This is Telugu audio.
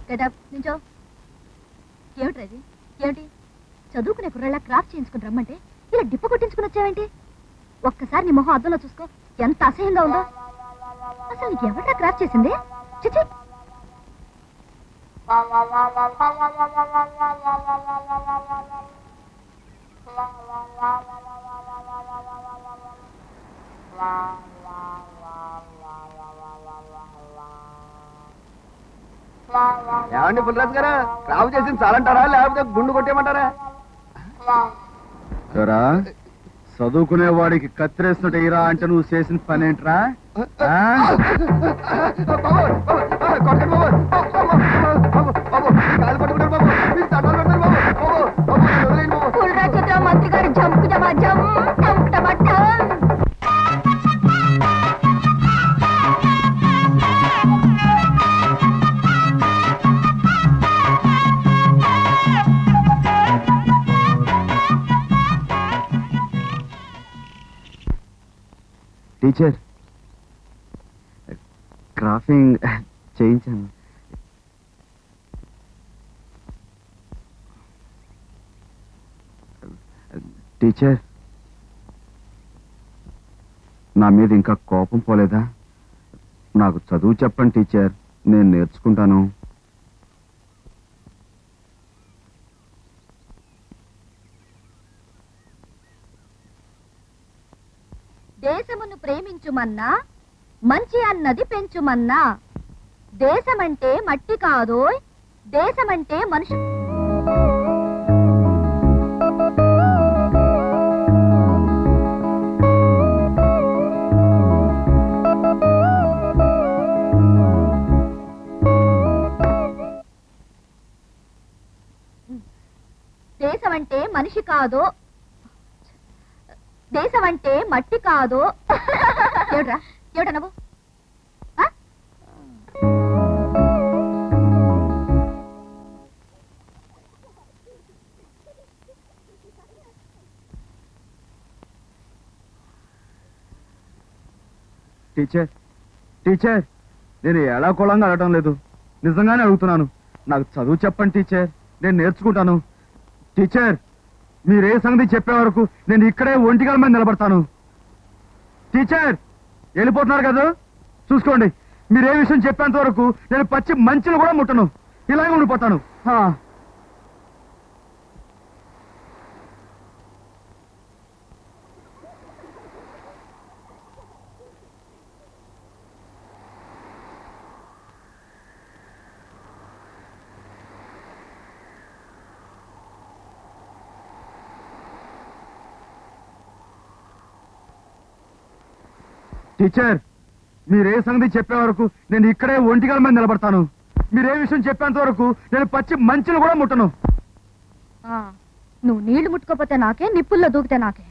గెటప్ నించో. ఏమిటి అది? ఏమిటి చదువుకునే కుర్రాళ్ళ క్రాఫ్ట్ చేయించుకుని రమ్మంటే ఇలా డిప్ప కొట్టించుకుని వచ్చావేంటి? ఒక్కసారి నీ మొహం అద్దంలో చూసుకో, ఎంత అసహ్యంగా ఉందో. అసలు నీకు ఎవరా క్రాఫ్ట్ చేసింది? చిచి. ఏమండి పుల్లరాజు గారు, క్రాఫ్ట్ చేసింది చాలంటారా లేకపోతే గుండు కొట్టేయమంటారా? చదువుకునే వాడికి కత్తిరేస్తున్నట్టు ఇరా అంటే నువ్వు చేసిన పని ఏంట్రా? మంత్రి గారు జంపు జమా జం టీచర్, క్రాఫింగ్ చేయించాను. టీచర్, నా మీద ఇంకా కోపం పోలేదా? నాకు చదువు చెప్పండి టీచర్, నేను నేర్చుకుంటాను. దేశమును ప్రేమించుమన్నా, మంచి అన్నది పెంచుమన్నా. దేశమంటే మట్టి కాదో, దేశమంటే మనుషు. దేశమంటే మనిషి కాదో, దేశం అంటే మట్టి కాదు. ఏమిట్రా ఏమిటా నువ్వు? టీచర్ టీచర్, నేను ఎలా కులంగా అడగటం లేదు, నిజంగానే అడుగుతున్నాను. నాకు చదువు చెప్పండి టీచర్, నేను నేర్చుకుంటాను. టీచర్, మీరే సంగతి చెప్పే వరకు నేను ఇక్కడే ఒంటిగల మీద నిలబడతాను. టీచర్, వెళ్ళిపోతున్నారు కదా, చూసుకోండి. మీరే విషయం చెప్పేంత వరకు నేను పచ్చి మంచులు కూడా ముట్టను, ఇలాగే ఉండిపోతాను. టీచర్, మీరే సంగతి చెప్పే వరకు నేను ఇక్కడే ఒంటిగల మీద నిలబడతాను. మీరే విషయం చెప్పేంత వరకు నేను పచ్చి మంచులు కూడా ముట్టను. నువ్వు నీళ్లు ముట్టుకోపోతే నాకే, నిప్పుల్లో దూకితే నాకే.